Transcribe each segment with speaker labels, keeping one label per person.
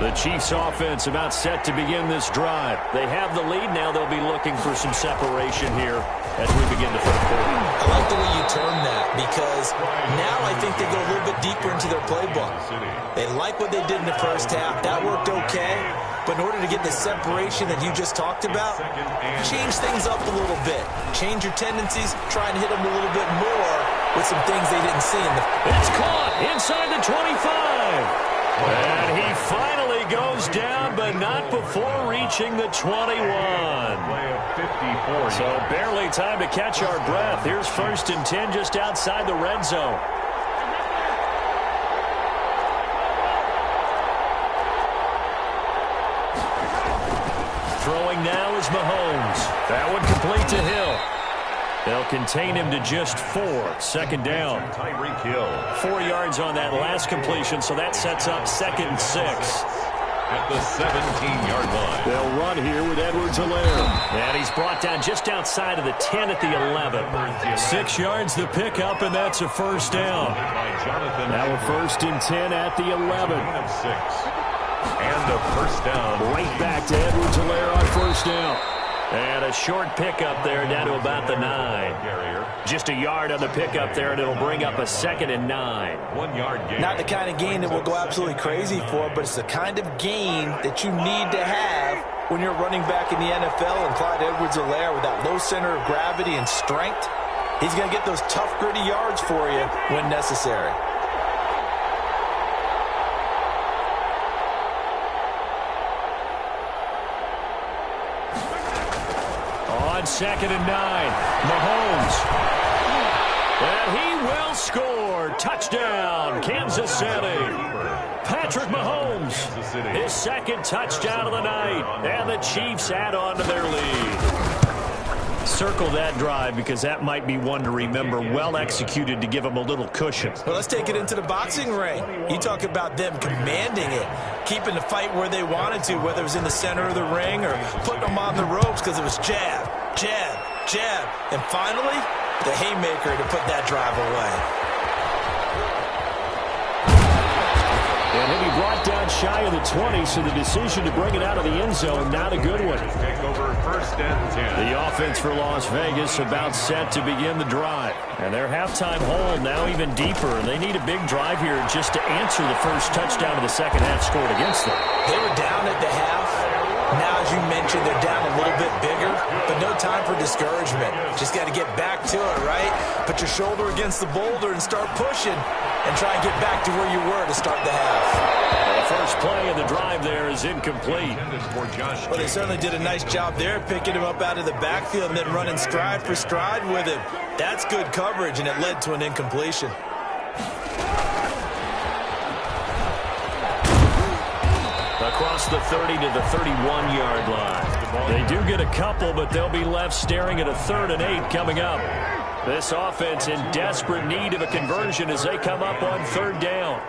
Speaker 1: The Chiefs offense about set to begin this drive. They have the lead now. They'll be looking for some separation here as we begin the third quarter.
Speaker 2: I like the way you term that because now I think they go a little bit deeper into their playbook. They like what they did in the first half. That worked okay. But in order to get the separation that you just talked about, change things up a little bit. Change your tendencies. Try and hit them a little bit more with some things they didn't see in the...
Speaker 1: It's caught inside the 25. And he finally goes down, but not before reaching the 21. So barely time to catch our breath. Here's 1st and 10 just outside the red zone. Throwing now is Mahomes. That one complete to Hill. They'll contain him to just 4. 2nd down. 4 yards on that last completion, so that sets up 2nd and 6.
Speaker 3: At the 17-yard line.
Speaker 1: They'll run here with Edwards-Helaire. And he's brought down just outside of the 10 at the 11. 6 yards the pickup, and that's a 1st down. Now a 1st and 10 at the 11.
Speaker 3: And a 1st down.
Speaker 1: Right back to Edwards-Helaire on 1st down. And a short pickup there down to about the 9. Just a yard on the pickup there, and it'll bring up a 2nd and 9.
Speaker 3: 1 yard gain.
Speaker 2: Not the kind of gain that we'll go absolutely crazy for, but it's the kind of gain that you need to have when you're running back in the NFL. And Clyde Edwards-Helaire, with that low center of gravity and strength, he's going to get those tough, gritty yards for you when necessary.
Speaker 1: On 2nd and 9, Mahomes. And he will score. Touchdown, Kansas City. Patrick Mahomes, his 2nd touchdown of the night. And the Chiefs add on to their lead. Circle that drive because that might be one to remember. Well executed to give them a little cushion.
Speaker 2: Well, let's take it into the boxing ring. You talk about them commanding it, keeping the fight where they wanted to, whether it was in the center of the ring or putting them on the ropes because it was jab, jab, jab. And finally, the haymaker to put that drive away.
Speaker 1: And he'll be brought down shy of the 20, so the decision to bring it out of the end zone, not a good one.
Speaker 3: Take over 1st and 10.
Speaker 1: The offense for Las Vegas about set to begin the drive. And their halftime hole now even deeper, and they need a big drive here just to answer the first touchdown of the 2nd half scored against them.
Speaker 2: They were down at the half. Now, as you mentioned, they're down a little bit bigger, but no time for discouragement. Just got to get back to it, right? Put your shoulder against the boulder and start pushing and try and get back to where you were to start the half.
Speaker 1: Well, the first play of the drive there is incomplete.
Speaker 2: Well, they certainly did a nice job there, picking him up out of the backfield and then running stride for stride with him. That's good coverage, and it led to an incompletion.
Speaker 1: Across the 30 to the 31-yard line. They do get a couple, but they'll be left staring at a 3rd and 8 coming up. This offense in desperate need of a conversion as they come up on 3rd down.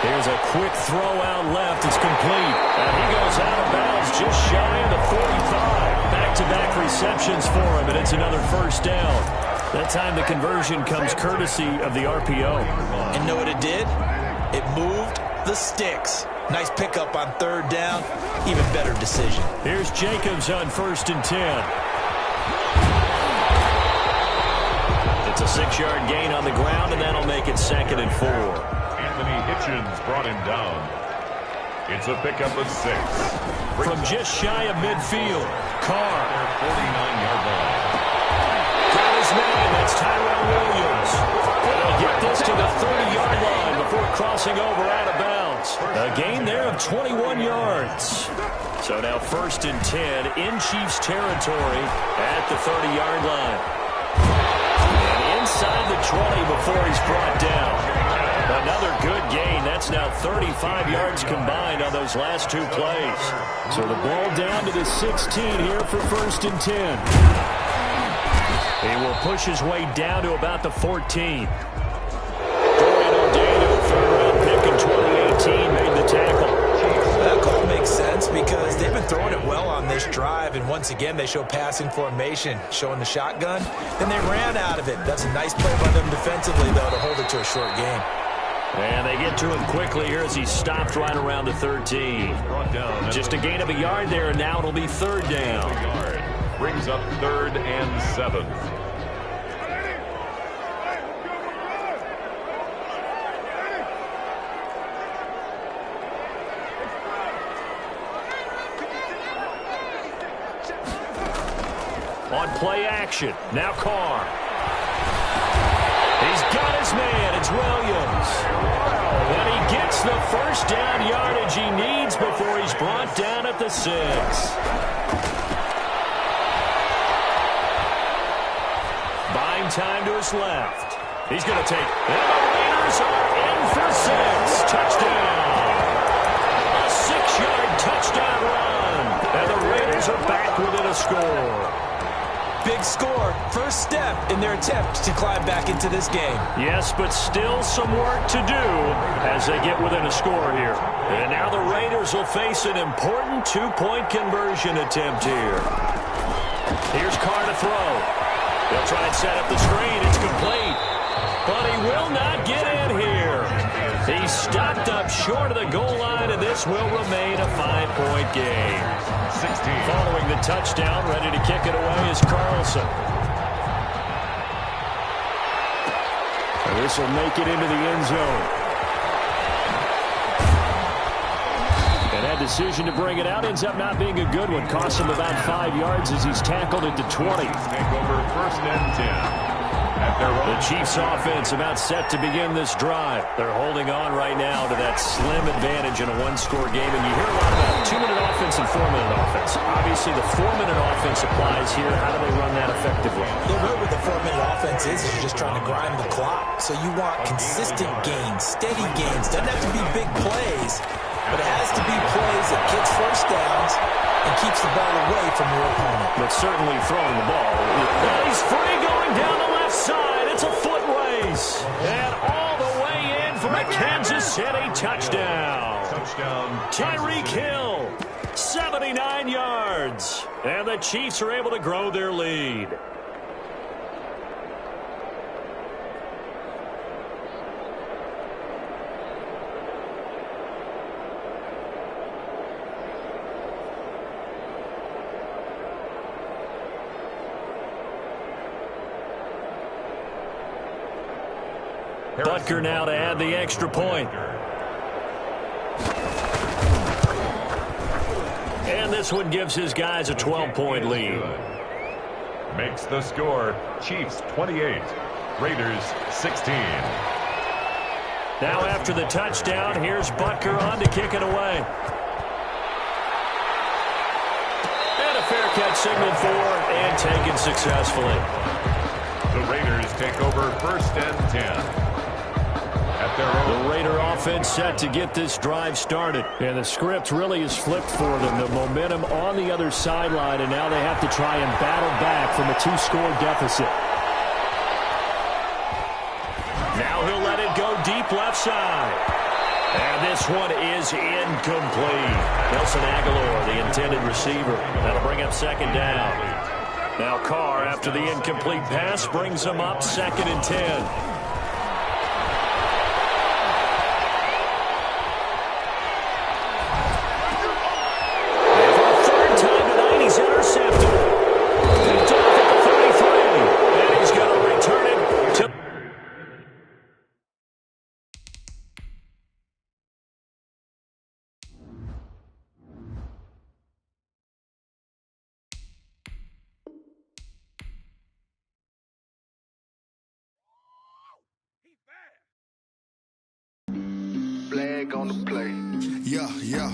Speaker 1: Here's a quick throw out left. It's complete. And he goes out of bounds just shy of the 45. Back-to-back receptions for him, and it's another 1st down. That time the conversion comes courtesy of the RPO.
Speaker 2: And know what it did? It moved the sticks. Nice pickup on 3rd down. Even better decision.
Speaker 1: Here's Jacobs on 1st and 10. It's a 6-yard gain on the ground, and that'll make it 2nd and 4.
Speaker 3: Anthony Hitchens brought him down. It's a pickup of 6.
Speaker 1: From just shy of midfield, Carr.
Speaker 3: 49-yard line.
Speaker 1: Got his man. That's Tyrell Williams. And they'll get this to the 30-yard line before crossing over out of bounds. A gain there of 21 yards. So now 1st and 10 in Chiefs territory at the 30-yard line. And inside the 20 before he's brought down. Another good gain. That's now 35 yards combined on those last 2 plays. So the ball down to the 16 here for 1st and 10. He will push his way down to about the 14. Dorian O'Daniel, 3rd-round pick in 2018, made the tackle.
Speaker 2: That call makes sense because they've been throwing it well on this drive, and once again they show passing formation, showing the shotgun. Then they ran out of it. That's a nice play by them defensively, though, to hold it to a short game.
Speaker 1: And they get to him quickly here as he stopped right around the 13. Just a gain of a yard there, and now it'll be third down.
Speaker 3: Brings up 3rd and 7.
Speaker 1: On play action, now Carr. He's got his man, it's Williams. And he gets the first down yardage he needs before he's brought down at the 6. Buying time to his left. He's going to take, and the Raiders are in for 6. Touchdown. A 6-yard touchdown run. And the Raiders are back within a score.
Speaker 2: Big score, first step in their attempt to climb back into this game.
Speaker 1: Yes, but still some work to do as they get within a score here. And now the Raiders will face an important 2-point conversion attempt here. Here's Carr to throw. They'll try and set up the screen. It's complete. But he will not get in here. He's stopped up short of the goal line, and this will remain a 5-point game.
Speaker 3: 16.
Speaker 1: Following the touchdown, ready to kick it away is Carlson. And this will make it into the end zone. And that decision to bring it out ends up not being a good one. Costs him about 5 yards as he's tackled at the 20.
Speaker 3: Take over 1st and 10.
Speaker 1: The Chiefs offense about set to begin this drive. They're holding on right now to that slim advantage in a one-score game. And you hear a lot about 2-minute offense and 4-minute offense. Obviously, the 4-minute offense applies here. How do they run that effectively?
Speaker 2: The way with the 4-minute offense is you're just trying to grind the clock. So you want consistent gains, steady gains. Doesn't have to be big plays, but it has to be plays that gets first downs and keeps the ball away from your opponent.
Speaker 1: But certainly throwing the ball. He's free going down the left side. It's a foot race. And all the way in for a Kansas City touchdown. Tyreek Hill, 79 yards. And the Chiefs are able to grow their lead. Butker now to add the extra point. And this one gives his guys a 12-point lead.
Speaker 3: Makes the score Chiefs 28, Raiders 16.
Speaker 1: Now after the touchdown, here's Butker on to kick it away. And a fair catch signaled for and taken successfully.
Speaker 3: The Raiders take over 1st and 10.
Speaker 1: The Raider offense set to get this drive started. And the script really is flipped for them. The momentum on the other sideline, and now they have to try and battle back from a 2-score deficit. Now he'll let it go deep left side. And this one is incomplete. Nelson Aguilar, the intended receiver. That'll bring up 2nd down. Now Carr, after the incomplete pass, brings him up 2nd and 10.
Speaker 4: Flag on the play.
Speaker 5: Yeah, yeah.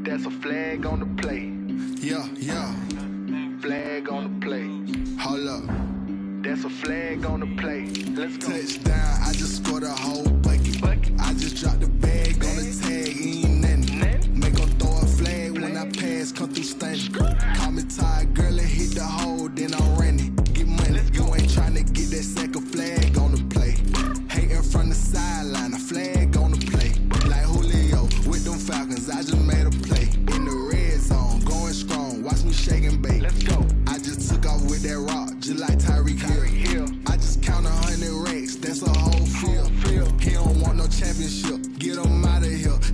Speaker 4: That's a flag on the play.
Speaker 5: Yeah, yeah.
Speaker 4: Flag on the play.
Speaker 5: Hold up.
Speaker 4: That's a flag on the play. Let's go.
Speaker 5: Touchdown, I just scored a whole bucket. I just dropped the bag on the tag, ain't nothing. Make 'em throw a flag when I pass, come through stunning. Call me tired, girl, and hit the hole, then I'm running. Get money, you ain't tryna get that second flag on the play. Hating from the sideline, a flag on the play. Like Julio with them Falcons, I just made a play. In the red zone, going strong, watch me shake and bake.
Speaker 4: Let's go.
Speaker 5: I just took off with that rock, just like Tyreek Hill. I just count 100 racks, that's a whole field. He don't want no championship,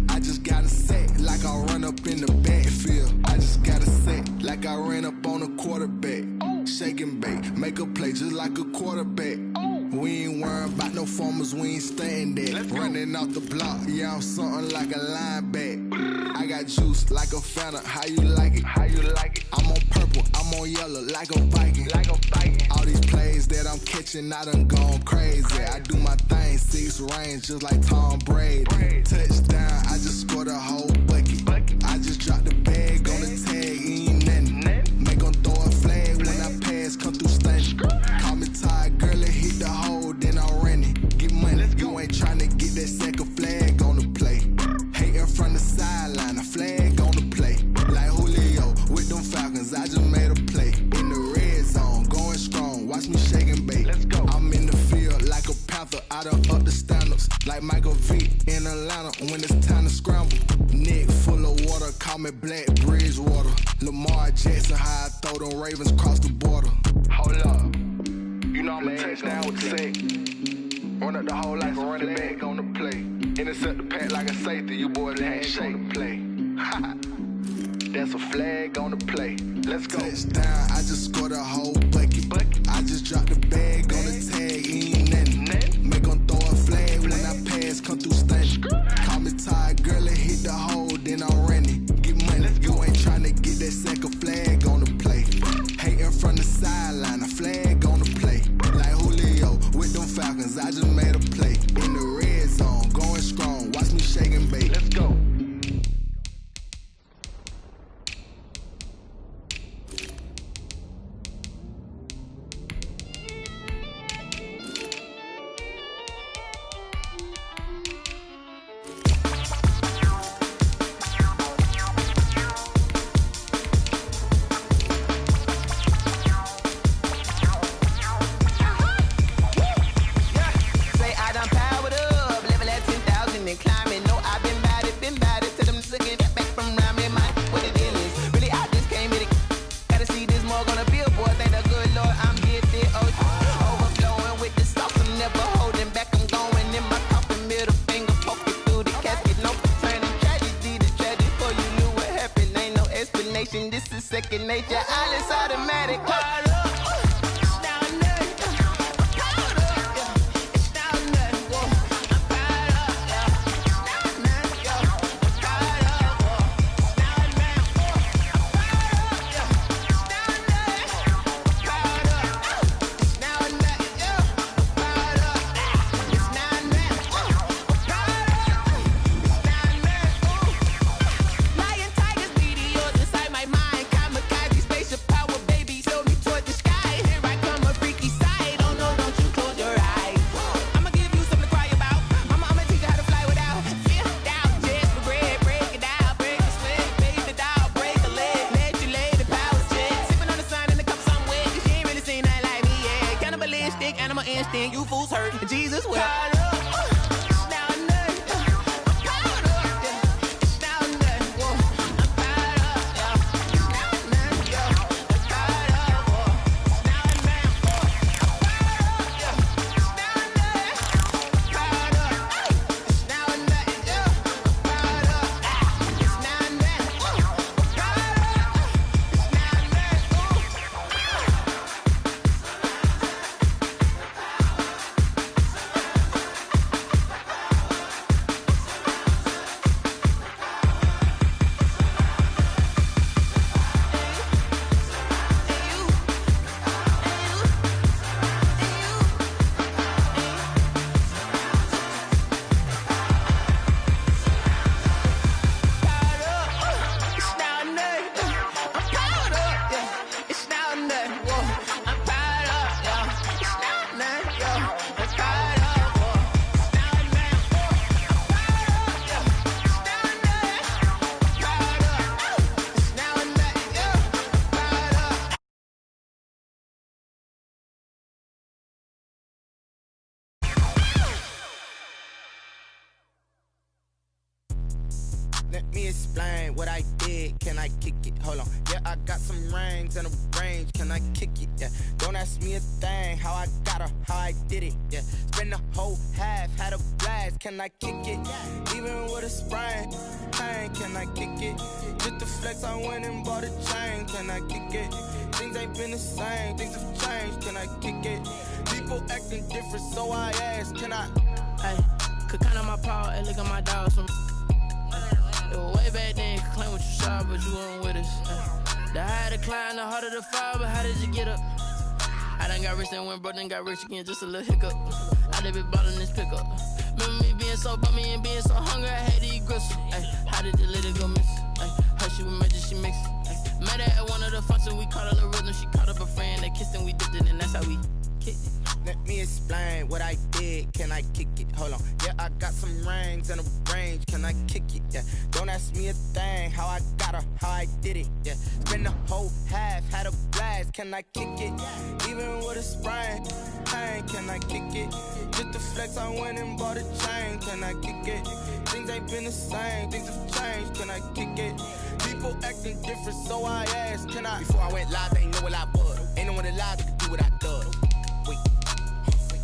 Speaker 5: I just got a set like I run up in the backfield. I just got a set like I ran up on a quarterback. Shake and bake, make a play just like a quarterback. We ain't worrying about no formers, we ain't staying there. Running off the block, yeah, I'm something like a linebacker. I got juice like a Fanta, how you like it? How you like it? I'm on purple, I'm on yellow like a Viking. Like a Viking. All these plays that I'm catching, I done gone crazy. I do my thing, 6 range just like Tom Brady. Touchdown, I just scored a whole bucket. I just dropped the bag on the tag, ain't nothing. Make 'em throw a flag when I pass, come through stunning. Call me tired, girl, it hit the hole, then I'm running. Get money, you ain't tryna get that second flag on the play. Hating from the sideline, a flag on the play. Like Julio with them Falcons, I just made a play. In the red zone, going strong, watch me shake and bake. I'm in the field like a panther, I done up the standards. Like Michael Vick in Atlanta when it's time to scramble. Neck full of water, call me Black Bridgewater. Lamar Jackson, how I throw them Ravens cross the border. Hold up, you know I'm a touchdown with the sack. Run up the whole like a running back on the play. Intercept the pack like a safety, you boys ain't shake the play. That's a flag on the play. Let's go. Touchdown, I just scored a whole bucket. I just dropped the bag on the tag, ain't nothing. Make 'em throw a flag when I pass, come through stunning. Call me tired, girl, it hit the hole, then I'm running. Get money, you ain't tryna get that second flag on the play. Hating from the sideline, a flag on the play. Like Julio with them Falcons, I just made a play. In the red zone, going strong, watch me shake and bake. Let's go.
Speaker 6: This is second nature, all is automatic. You fools hurt. Jesus will. Let me explain what I did. Can I kick it? Hold on. Yeah, I got some rings and a range. Can I kick it? Yeah. Don't ask me a thing. How I got her, how I did it. Yeah. Spend the whole half, had a blast. Can I kick it? Even with a sprain. went and bought a chain. Can I kick it? Things ain't been the same. Things have changed. Can I kick it? People acting different, so I ask, can I?
Speaker 7: Hey, could count on my power, hey, look at my dogs from. It was way back then, could claim what you saw, but you weren't with us. The higher the climb, the harder the fall, but how did you get up? I done got rich, then went broke, then got rich again, just a little hiccup. I done been ballin' this pickup. Remember me being so bummy and being so hungry, I had to eat gristle. Ay, how did the little go miss? Ay, her she was magic, she mixed. Ay, met her at one of the functions, we caught her the rhythm, she caught up a friend, they kissed and we dipped it, and that's how we kicked it.
Speaker 6: Let me explain what I did. Can I kick it? Hold on. Yeah, I got some rings and a range. Can I kick it? Yeah. Don't ask me a thing. How I got her, how I did it. Yeah. Spend the whole half, had a blast. Can I kick it? Even with a sprain. Hey, can I kick it? Just to flex, I went and bought a chain. Can I kick it? Things ain't been the same. Things have changed. Can I kick it? People acting different, so I asked, can I? Before I went live, they ain't know what I was. Ain't no one alive that could do what I done.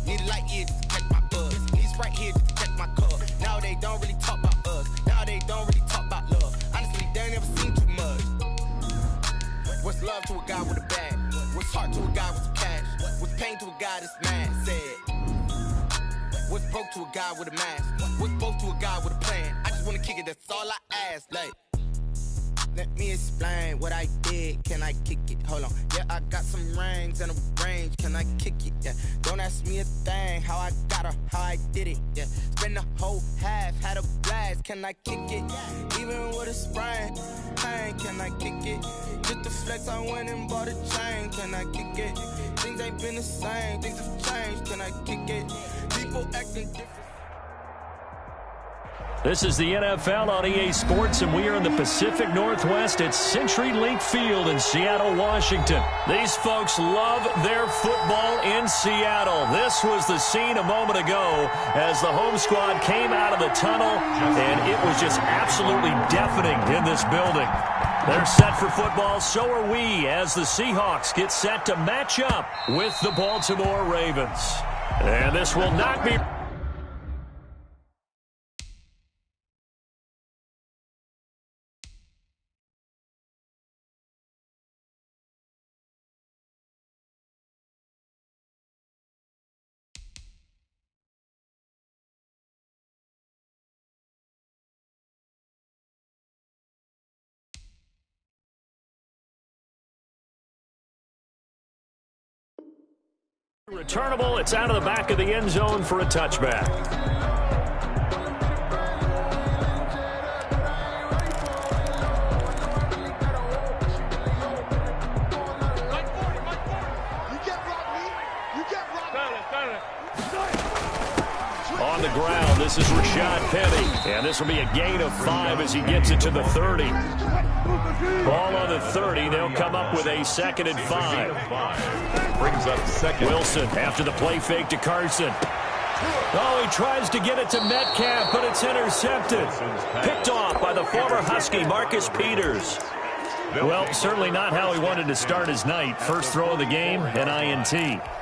Speaker 6: Need a light year just to catch my buzz. Need Sprite here just to catch my cup. Now they don't really talk about us. Now they don't really talk about love. Honestly, they ain't never seen too much. What's love to a guy with a bag? What's heart to a guy with some cash? What's pain to a guy that's mad? Said. What's broke to a guy with a mask? What's both to a guy with a plan? I just wanna kick it, that's all I ask. Like, let me explain what I did. Can I kick it? Hold on. Yeah, I got some rings and a range. Can I kick it? Yeah. Don't ask me a thing. How I got her, how I did it. Yeah. Spend the whole half, had a blast. Can I kick it? Even with a sprain. Hey, can I kick it? Just to flex, I went and bought a chain. Can I kick it? Things ain't been the same. Things have changed. Can I kick it? People acting different.
Speaker 1: This is the NFL on EA Sports, and we are in the Pacific Northwest at CenturyLink Field in Seattle, Washington. These folks love their football in Seattle. This was the scene a moment ago as the home squad came out of the tunnel, and it was just absolutely deafening in this building. They're set for football, so are we, as the Seahawks get set to match up with the Baltimore Ravens. And this will not be... returnable. It's out of the back of the end zone for a touchback. On the ground, this is Rashad Penny, and this will be a gain of 5 as he gets it to the 30. Ball on the 30, they'll come up with a 2nd and 5.
Speaker 3: Brings up second.
Speaker 1: Wilson after the play fake to Carson. Oh, he tries to get it to Metcalf, but it's intercepted. Picked off by the former Husky, Marcus Peters. Well, certainly not how he wanted to start his night. First throw of the game, an INT.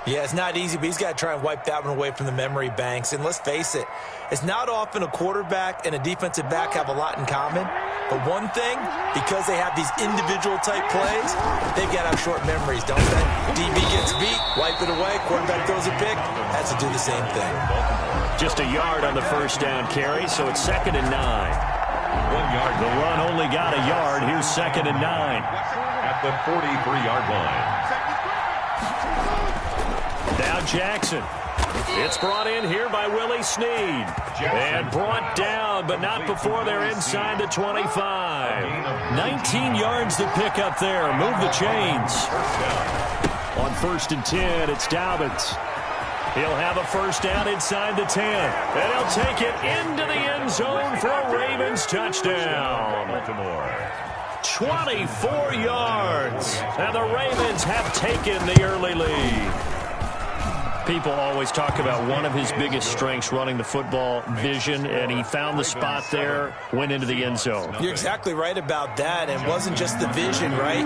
Speaker 2: Yeah, it's not easy, but he's got to try and wipe that one away from the memory banks. And let's face it, it's not often a quarterback and a defensive back have a lot in common. But one thing, because they have these individual type plays, they've got to have short memories, don't they? DB gets beat, wipe it away, quarterback throws a pick, has to do the same thing.
Speaker 1: Just a yard on the first down carry, so it's 2nd and 9.
Speaker 3: 1 yard.
Speaker 1: The run only got a yard. Here's 2nd and 9.
Speaker 3: At the 43-yard line.
Speaker 1: Now Jackson. It's brought in here by Willie Snead. And brought down, but not before they're inside the 25. 19 yards to pick up there. Move the chains. On 1st and 10, it's Dobbins. He'll have a first down inside the 10. And he'll take it into the end zone for a Ravens touchdown. 24 yards. And the Ravens have taken the early lead. People always talk about one of his biggest strengths, running the football, vision, and he found the spot there, went into the end zone.
Speaker 2: You're exactly right about that, and it wasn't just the vision, right?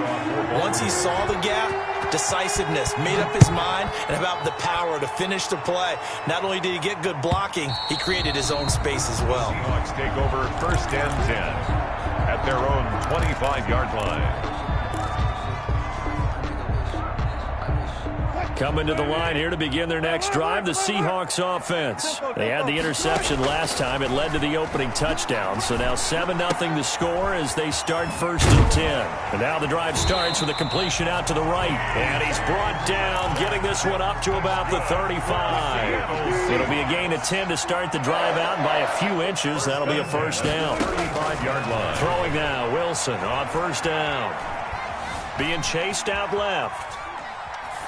Speaker 2: Once he saw the gap, decisiveness, made up his mind, and about the power to finish the play. Not only did he get good blocking, he created his own space as well.
Speaker 3: Seahawks take over 1st and 10. At at their own 25-yard line.
Speaker 1: Coming to the line here to begin their next drive, the Seahawks offense. They had the interception last time. It led to the opening touchdown. So now 7-0 the score as they start 1st and 10. And now the drive starts with a completion out to the right. And he's brought down, getting this one up to about the 35. It'll be a gain of 10 to start the drive out, and by a few inches, that'll be a first down.
Speaker 3: 35-yard line.
Speaker 1: Throwing now, Wilson on first down. Being chased out left.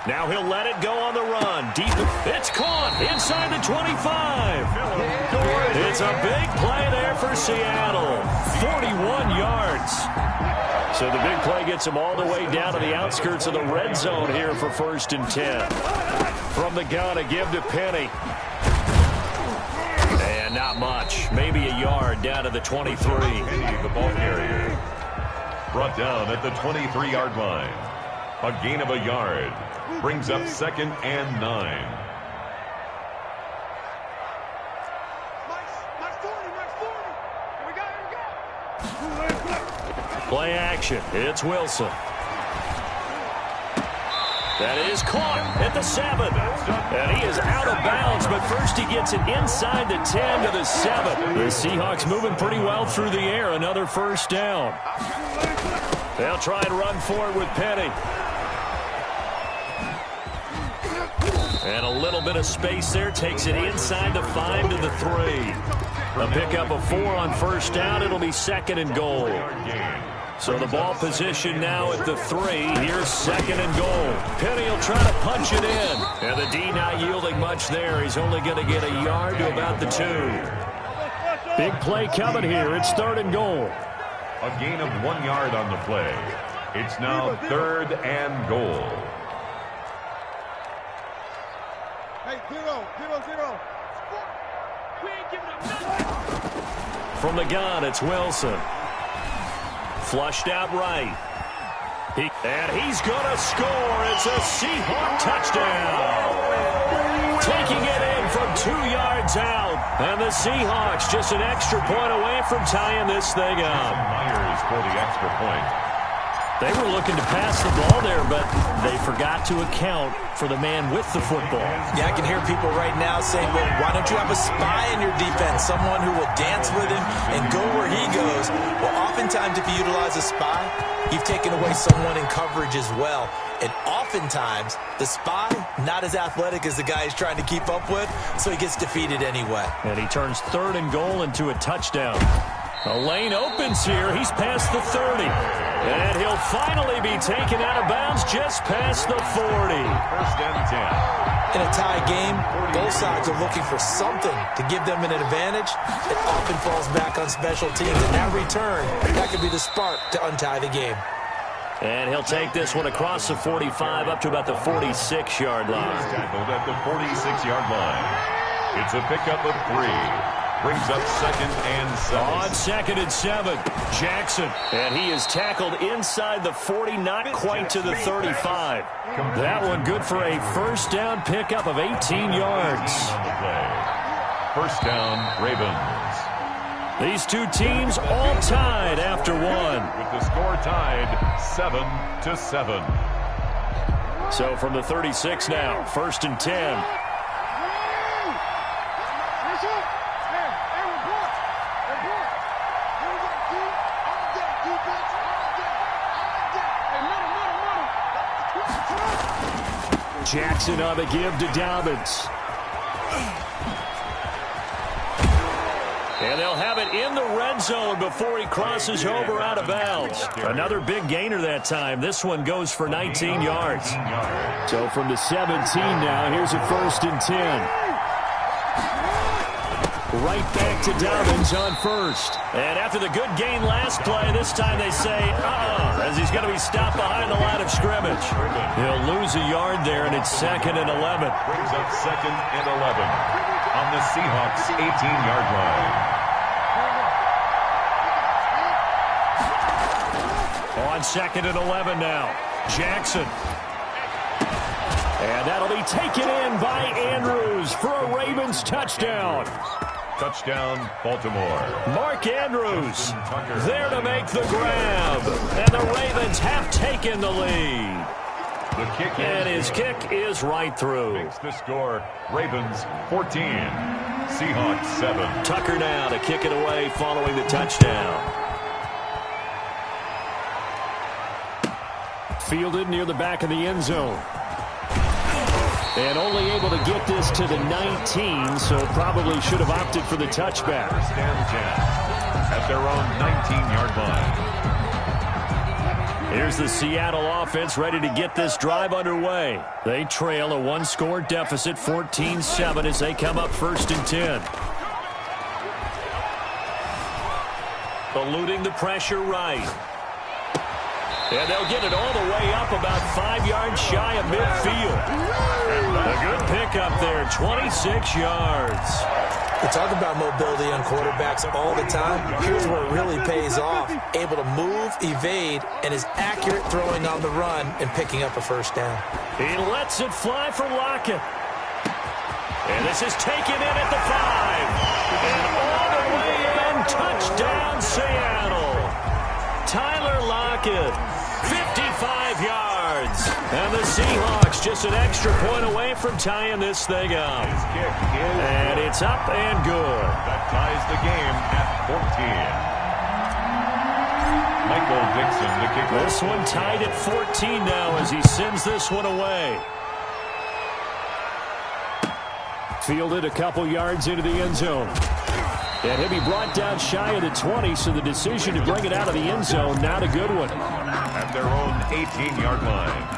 Speaker 1: Now he'll let it go on the run. Deep. It's caught inside the 25. It's a big play there for Seattle. 41 yards. So the big play gets him all the way down to the outskirts of the red zone here for 1st and 10. From the gun, a give to Penny. And not much. Maybe a yard down to the 23.
Speaker 3: Penny, the ball carrier. Brought down at the 23-yard line. A gain of a yard. Brings up 2nd and 9.
Speaker 1: Play action. It's Wilson. That is caught at the 7. And he is out of bounds, but first he gets it inside the 10 to the 7. The Seahawks moving pretty well through the air. Another first down. They'll try and run for it with Penny. And a little bit of space there. Takes it inside the 5 to the 3. A pickup of 4 on first down. It'll be 2nd and goal. So the ball position now at the 3. Here's 2nd and goal. Penny will try to punch it in. And the D not yielding much there. He's only going to get a yard to about the 2. Big play coming here. It's 3rd and goal.
Speaker 3: A gain of 1 yard on the play. It's now 3rd and goal.
Speaker 1: From the gun, it's Wilson. Flushed out right. And he's going to score. It's a Seahawk touchdown. Taking it in from 2 yards out. And the Seahawks just an extra point away from tying this thing up.
Speaker 3: Myers for the extra point.
Speaker 1: They were looking to pass the ball there, but they forgot to account for the man with the football.
Speaker 2: Yeah, I can hear people right now saying, well, why don't you have a spy in your defense, someone who will dance with him and go where he goes? Well, oftentimes if you utilize a spy, you've taken away someone in coverage as well. And oftentimes, the spy, not as athletic as the guy he's trying to keep up with, so he gets defeated anyway.
Speaker 1: And he turns 3rd and goal into a touchdown. A lane opens here. He's past the 30. And he'll finally be taken out of bounds just past the 40.
Speaker 3: 1st and 10.
Speaker 2: In a tie game, both sides are looking for something to give them an advantage. It often falls back on special teams. And that return, that could be the spark to untie the game.
Speaker 1: And he'll take this one across the 45 up to about the 46-yard line.
Speaker 3: Tackled at the 46-yard line. It's a pickup of 3. Brings up 2nd and 7.
Speaker 1: On 2nd and 7, Jackson. And he is tackled inside the 40, not quite to the 35. That one good for a first down pickup of 18 yards.
Speaker 3: First down, Ravens.
Speaker 1: These two teams all tied after 1.
Speaker 3: With the score tied 7-7.
Speaker 1: So from the 36 now, 1st and 10. Jackson on the give to Dobbins. And they'll have it in the red zone before he crosses over out of bounds. Another big gainer that time. This one goes for 19 yards. So from the 17 now, here's a 1st and 10. Right back to Dobbins on 1st. And after the good gain last play, this time they say, as he's going to be stopped behind the line of scrimmage. He'll lose a yard there, and it's 2nd and 11.
Speaker 3: Brings up 2nd and 11 on the Seahawks' 18-yard line.
Speaker 1: On 2nd and 11 now, Jackson. And that'll be taken in by Andrews for a Ravens touchdown.
Speaker 3: Touchdown, Baltimore.
Speaker 1: Mark Andrews there to make the grab. And the Ravens have taken the lead.
Speaker 3: The kick
Speaker 1: And his kick is right through.
Speaker 3: makes the score Ravens 14, Seahawks 7.
Speaker 1: Tucker now to kick it away following the touchdown. Fielded near the back of the end zone. And only able to get this to the 19, so probably should have opted for the touchback.
Speaker 3: First and 10 at their own 19-yard line.
Speaker 1: Here's the Seattle offense ready to get this drive underway. They trail a one-score deficit, 14-7, as they come up first and 10. Eluding the pressure right. And they'll get it all the way up about 5 yards shy of midfield. A good pickup there, 26 yards.
Speaker 2: We talk about mobility on quarterbacks all the time. Here's where it really pays off. Able to move, evade, and is accurate throwing on the run and picking up a first down.
Speaker 1: He lets it fly for Lockett. And this is taken in at the 5. And all the way in, touchdown Seattle. Tyler Lockett, 55 yards. And the Seahawks just an extra point away from tying this thing up.
Speaker 3: His kick is
Speaker 1: And it's up and good.
Speaker 3: that ties the game at 14. Michael Dixon to kick
Speaker 1: This one tied at 14 now as he sends this one away. Fielded a couple yards into the end zone. And he'll be brought down shy of the 20, so the decision to bring it out of the end zone, not a good one.
Speaker 3: at their own 18-yard line.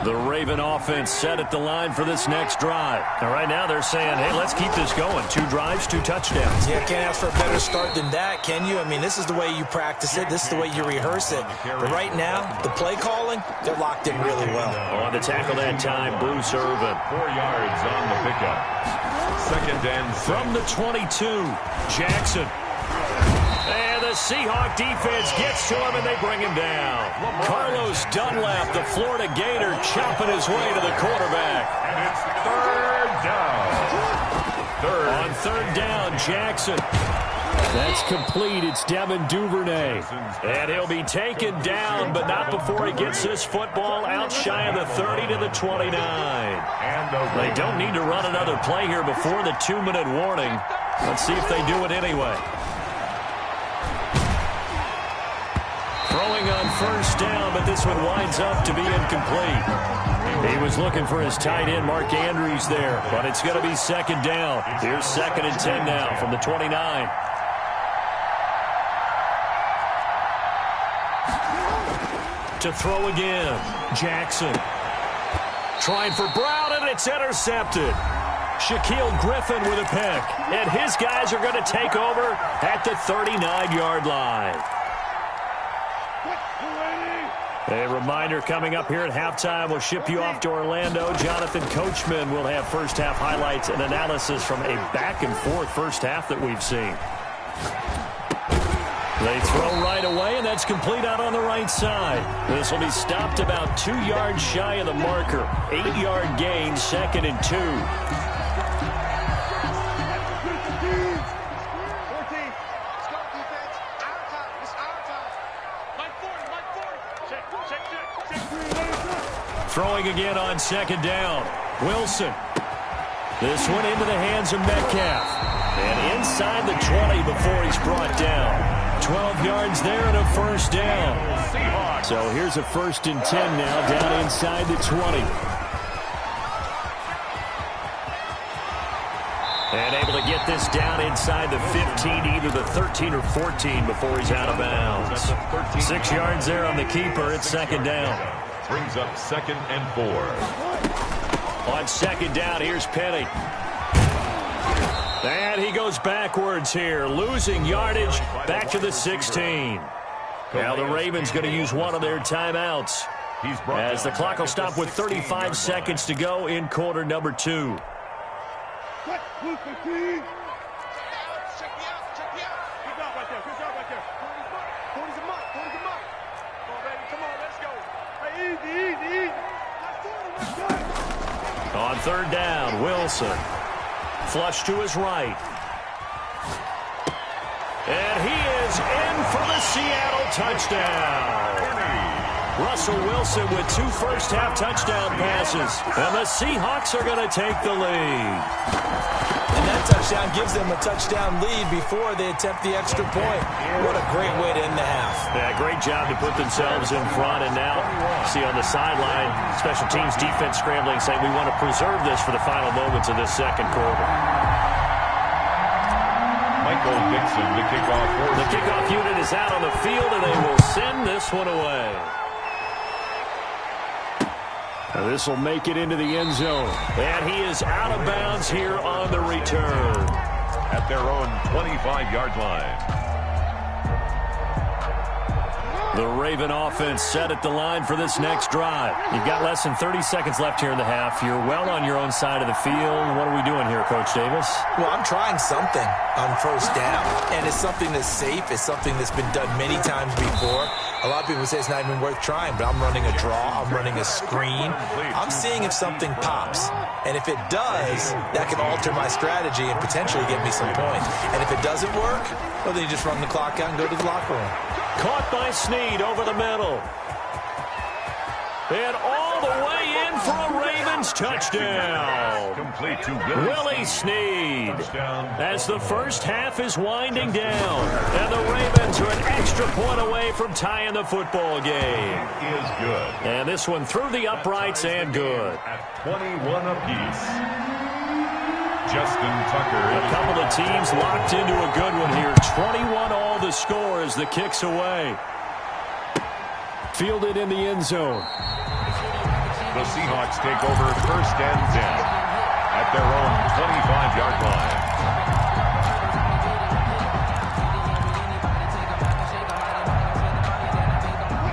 Speaker 1: The Raven offense set at the line for this next drive. And right now they're saying, hey, let's keep this going. 2 drives, 2 touchdowns.
Speaker 2: Yeah, can't ask for a better start than that, can you? I mean, this is the way you practice it. This is the way you rehearse it. But right now, the play calling, they're locked in really well.
Speaker 1: On the tackle that time, Bruce Irvin.
Speaker 3: 4 yards on the pickup. Second and 6.
Speaker 1: From the 22, Jackson. And the Seahawk defense gets to him, and they bring him down. Carlos Dunlap, the Florida Gator, chopping his way to the quarterback.
Speaker 3: And it's third down.
Speaker 1: On third down, Jackson. That's complete. It's Devin Duvernay. And he'll be taken down, but not before he gets this football out shy of the 30 to the 29.
Speaker 3: And
Speaker 1: They don't need to run another play here before the 2-minute warning. Let's see if they do it anyway. Throwing on first down, but this one winds up to be incomplete. He was looking for his tight end, Mark Andrews, there, but it's going to be second down. Here's 2nd and 10 now from the 29. To throw again, Jackson. Trying for Brown, and it's intercepted. Shaquille Griffin with a pick, and his guys are going to take over at the 39-yard line. A reminder coming up here at halftime. We'll ship you off to Orlando. Jonathan Coachman will have first-half highlights and analysis from a back-and-forth first half that we've seen. They throw right away, and that's complete out on the right side. This will be stopped about 2 yards shy of the marker. 8-yard gain, 2nd and 2. Throwing again on second down. Wilson. This one into the hands of Metcalf. And inside the 20 before he's brought down. 12 yards there and a first down. So here's a 1st and 10 now down inside the 20. And able to get this down inside the 15, either the 13 or 14 before he's out of bounds. 6 yards there on the keeper. It's second down.
Speaker 3: Brings up 2nd and 4.
Speaker 1: On second down, here's Penny. And he goes backwards here, losing yardage back to the 16. Now the Ravens going to use one of their timeouts as the clock will stop with 35 seconds to go in quarter number 2. On third down, Wilson. Flush to his right. And he is in for the Seattle touchdown. Russell Wilson with 2 first-half touchdown passes. And the Seahawks are going to take the lead.
Speaker 2: And that touchdown gives them a touchdown lead before they attempt the extra point. What a great way to end the half.
Speaker 1: Yeah, great job to put themselves in front. And now, see on the sideline, special teams defense scrambling, saying we want to preserve this for the final moments of this second quarter.
Speaker 3: Michael Dixon, the kickoff.
Speaker 1: The kickoff unit is out on the field, and they will send this one away. This will make it into the end zone. And he is out of bounds here on the return.
Speaker 3: At their own 25-yard line.
Speaker 1: The Raven offense set at the line for this next drive. You've got less than 30 seconds left here in the half. You're well on your own side of the field. What are we doing here, Coach Davis?
Speaker 2: Well, I'm trying something on first down. And it's something that's safe. It's something that's been done many times before. A lot of people say it's not even worth trying, but I'm running a draw. I'm running a screen. I'm seeing if something pops. And if it does, that can alter my strategy and potentially get me some points. And if it doesn't work, well, then you just run the clock out and go to the locker room.
Speaker 1: Caught by Snead over the middle. And all the way in for a Ravens touchdown.
Speaker 3: Complete to
Speaker 1: Willie Snead. As the first half is winding down. And the Ravens are an extra point away from tying the football game.
Speaker 3: Is good.
Speaker 1: And this one through the uprights and good.
Speaker 3: At 21 apiece. Justin Tucker.
Speaker 1: A couple of teams locked into a good one here. 21 all the score as the kick's away. Fielded in the end zone.
Speaker 3: The Seahawks take over first and 10 at their own 25-yard line.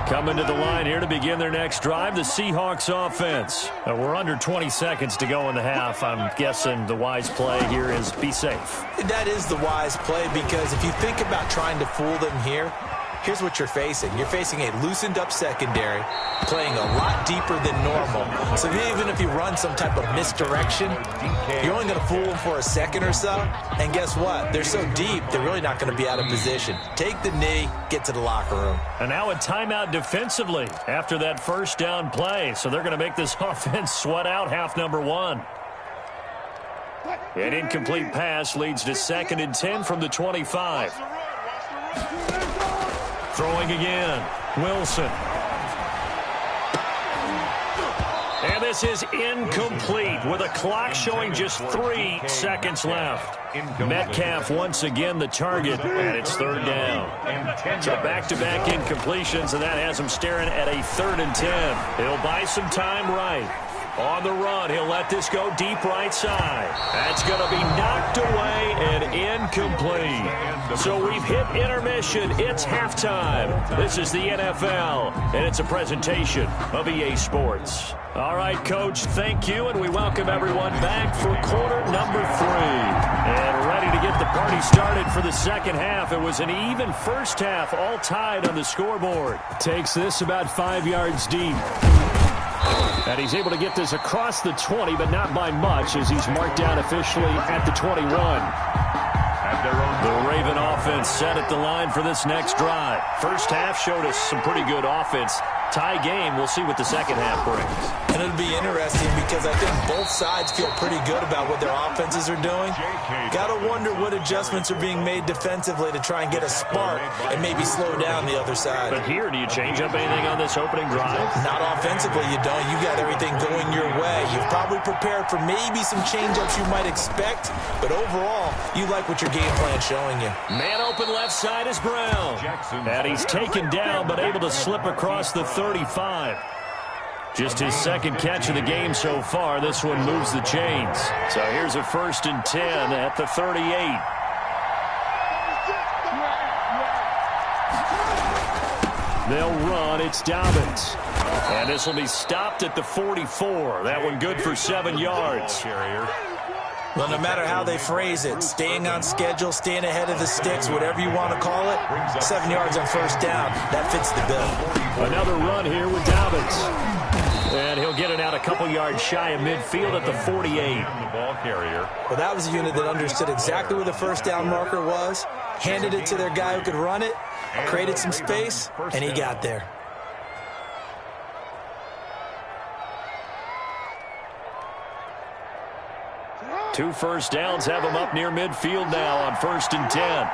Speaker 1: Coming to the line here to begin their next drive, the Seahawks offense. We're under 20 seconds to go in the half. I'm guessing the wise play here is be safe.
Speaker 2: That is the wise play because if you think about trying to fool them here, here's what you're facing. You're facing a loosened up secondary, playing a lot deeper than normal. So even if you run some type of misdirection, you're only going to fool them for a second or so. And guess what? They're so deep, they're really not going to be out of position. Take the knee, get to the locker room.
Speaker 1: And now a timeout defensively after that first down play. So they're going to make this offense sweat out half number one. An incomplete pass leads to 2nd and 10 from the 25. Throwing again, Wilson. And this is incomplete with a clock showing just 3 seconds left. Metcalf once again the target, and it's 3rd down. So back-to-back incompletions, and that has him staring at a 3rd and 10. He'll buy some time right. On the run, he'll let this go deep right side. That's going to be knocked away and incomplete. So we've hit intermission. It's halftime. This is the NFL, and it's a presentation of EA Sports. All right, Coach, thank you, and we welcome everyone back for quarter number 3. And ready to get the party started for the second half. It was an even first half, all tied on the scoreboard. Takes this about 5 yards deep. And he's able to get this across the 20, but not by much, as he's marked down officially at the 21. The Raven offense set at the line for this next drive. First half showed us some pretty good offense. Tie game, we'll see what the second half brings.
Speaker 2: And it'll be interesting because I think both sides feel pretty good about what their offenses are doing. Got to wonder what adjustments are being made defensively to try and get a spark and maybe slow down the other side.
Speaker 1: But here, do you change up anything on this opening drive?
Speaker 2: Not offensively, you don't. You got everything going your way. You've probably prepared for maybe some change-ups you might expect, but overall, you like what your game plan's showing you.
Speaker 1: Man open left side is Brown. And he's taken down, but able to slip across the 35. Just his second catch of the game so far. This one moves the chains. So here's a 1st and 10 at the 38. They'll run. It's Dobbins. And this will be stopped at the 44. That one good for 7 yards.
Speaker 2: Well, no matter how they phrase it, staying on schedule, staying ahead of the sticks, whatever you want to call it, 7 yards on first down, that fits the bill.
Speaker 1: Another run here with Dobbins. And he'll get it out a couple yards shy of midfield at the 48.
Speaker 3: The ball carrier.
Speaker 2: Well, that was a unit that understood exactly where the first down marker was, handed it to their guy who could run it, created some space, and he got there.
Speaker 1: Two first downs have him up near midfield now on 1st and 10.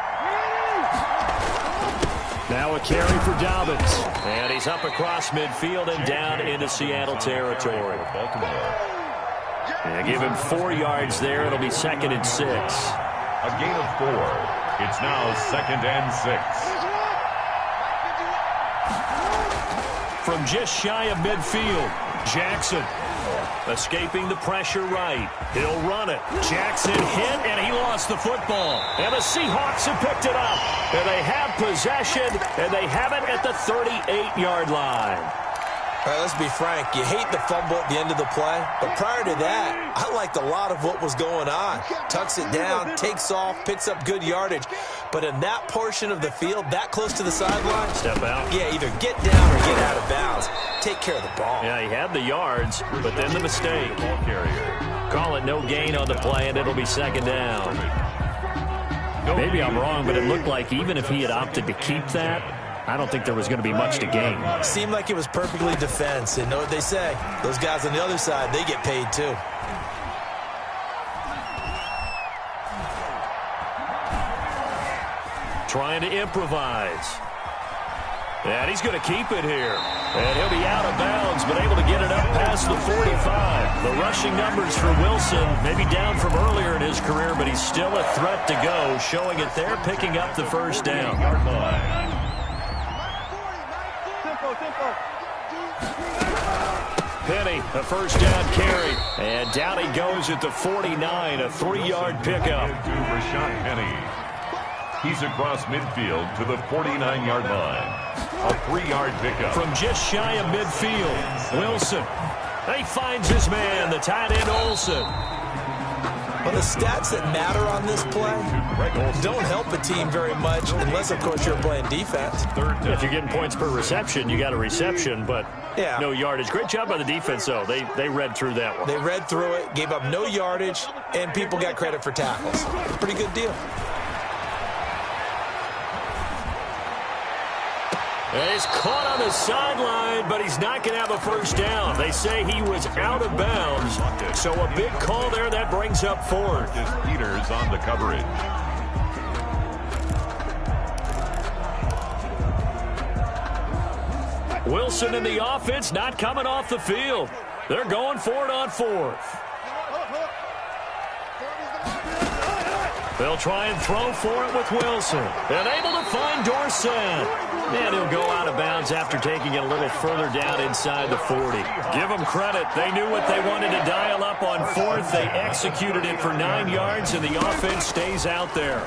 Speaker 1: Now a carry for Dobbins. And he's up across midfield and down into Seattle territory. And give him 4 yards there. It'll be 2nd and 6.
Speaker 3: A gain of 4. It's now 2nd and 6.
Speaker 1: From just shy of midfield, Jackson escaping the pressure right. He'll run it. Jackson hit, and he lost the football. And the Seahawks have picked it up. And they have possession, and they have it at the 38-yard line.
Speaker 2: All right, let's be frank. You hate the fumble at the end of the play. But prior to that, I liked a lot of what was going on. Tucks it down, takes off, picks up good yardage. But in that portion of the field, that close to the sideline,
Speaker 1: step out.
Speaker 2: Yeah, either get down or get out of bounds. Take care of the ball.
Speaker 1: Yeah, he had the yards, but then the mistake.
Speaker 3: Ball carrier.
Speaker 1: Call it no gain on the play, and it'll be 2nd down. Maybe I'm wrong, but it looked like even if he had opted to keep that, I don't think there was going to be much to gain.
Speaker 2: Seemed like it was perfectly defense. And know what they say? Those guys on the other side, they get paid too.
Speaker 1: Trying to improvise. And he's going to keep it here. And he'll be out of bounds, but able to get it up past the 45. The rushing numbers for Wilson, maybe down from earlier in his career, but he's still a threat to go, showing it there, picking up the first down. Penny, a first down carry. And down he goes at the 49, a 3-yard pickup.
Speaker 3: To Rashad Penny. He's across midfield to the 49-yard line. A 3-yard pickup.
Speaker 1: From just shy of midfield, Wilson. He finds his man, the tight end Olsen.
Speaker 2: Well, the stats that matter on this play don't help a team very much unless, of course, you're playing defense.
Speaker 1: If you're getting points per reception, you got a reception, but no yardage. Great job by the defense, though. They read through that one.
Speaker 2: They read through it, gave up no yardage, and people got credit for tackles. Pretty good deal.
Speaker 1: He's caught on the sideline, but he's not going to have a first down. They say he was out of bounds, so a big call there that brings up 4th.
Speaker 3: Peters on the coverage.
Speaker 1: Wilson in the offense not coming off the field. They're going for it on 4th. They'll try and throw for it with Wilson. And able to find Dorsett. And he'll go out of bounds after taking it a little further down inside the 40. Give them credit. They knew what they wanted to dial up on 4th. They executed it for 9 yards, and the offense stays out there.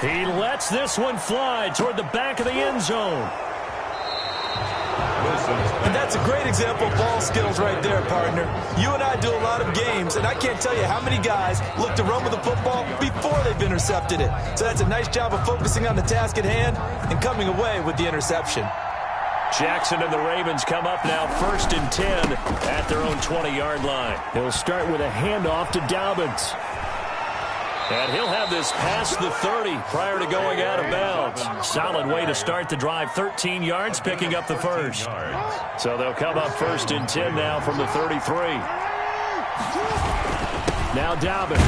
Speaker 1: He lets this one fly toward the back of the end zone.
Speaker 2: And that's a great example of ball skills right there, partner. You and I do a lot of games, and I can't tell you how many guys look to run with the football before they've intercepted it. So that's a nice job of focusing on the task at hand and coming away with the interception.
Speaker 1: Jackson and the Ravens come up now 1st and 10 at their own 20-yard line. He'll start with a handoff to Dobbins. And he'll have this past the 30 prior to going out of bounds. Solid way to start the drive. 13 yards, picking up the first. So they'll come up 1st and 10 now from the 33. Now Dobbins.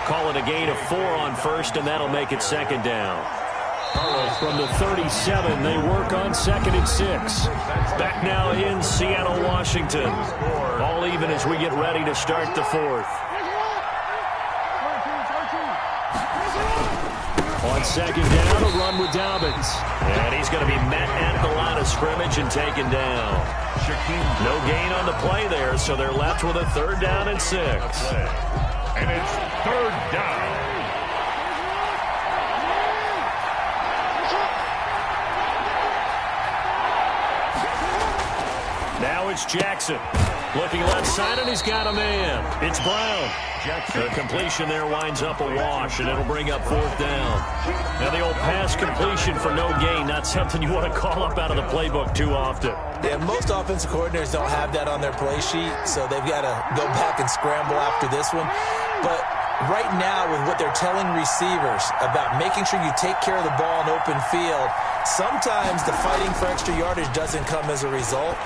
Speaker 1: Call it a gain of 4 on 1st, and that'll make it 2nd down. From the 37, they work on 2nd and 6. Back now in Seattle, Washington. All even as we get ready to start the 4th. On 2nd down, a run with Dobbins. And he's going to be met at the line of scrimmage and taken down. No gain on the play there, so they're left with a 3rd down and 6.
Speaker 3: And it's 3rd down.
Speaker 1: Now it's Jackson. Looking left side, and he's got a man. It's Brown. The completion there winds up a wash, and it'll bring up 4th down. Now, the old pass completion for no gain, not something you want to call up out of the playbook too often.
Speaker 2: Yeah, most offensive coordinators don't have that on their play sheet, so they've got to go back and scramble after this one. But right now, with what they're telling receivers about making sure you take care of the ball in open field, sometimes the fighting for extra yardage doesn't come as a result.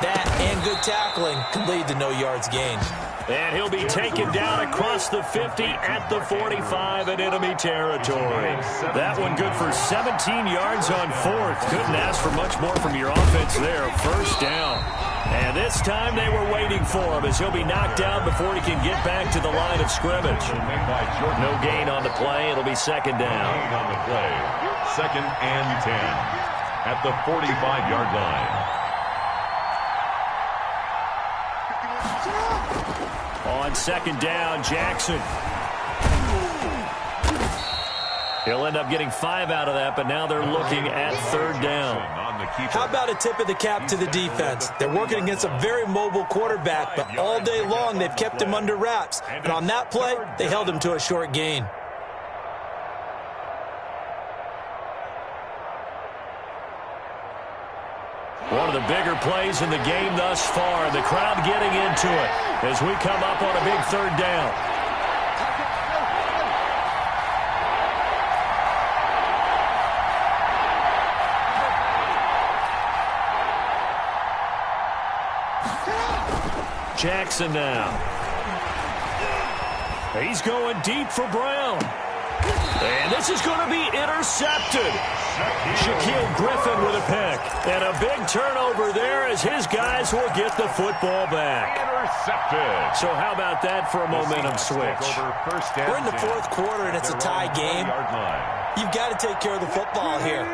Speaker 2: That and good tackling can lead to no yards gained.
Speaker 1: And he'll be taken down across the 50 at the 45 in enemy territory. That one good for 17 yards on 4th. Couldn't ask for much more from your offense there. 1st down. And this time they were waiting for him as he'll be knocked down before he can get back to the line of scrimmage. No gain on the play. It'll be 2nd down.
Speaker 3: On the play. 2nd and 10 at the 45-yard line.
Speaker 1: On 2nd down, Jackson. He'll end up getting 5 out of that, but now they're looking at 3rd down.
Speaker 2: How about a tip of the cap to the defense? They're working against a very mobile quarterback, but all day long they've kept him under wraps. And on that play, they held him to a short gain.
Speaker 1: One of the bigger plays in the game thus far. The crowd getting into it as we come up on a big 3rd down. Jackson now. He's going deep for Brown. And this is going to be intercepted. Shaquille Griffin with a pick. And a big turnover there as his guys will get the football back.
Speaker 3: Intercepted.
Speaker 1: So how about that for a momentum switch?
Speaker 2: We're in the 4th quarter and it's a tie game. You've got to take care of the football here.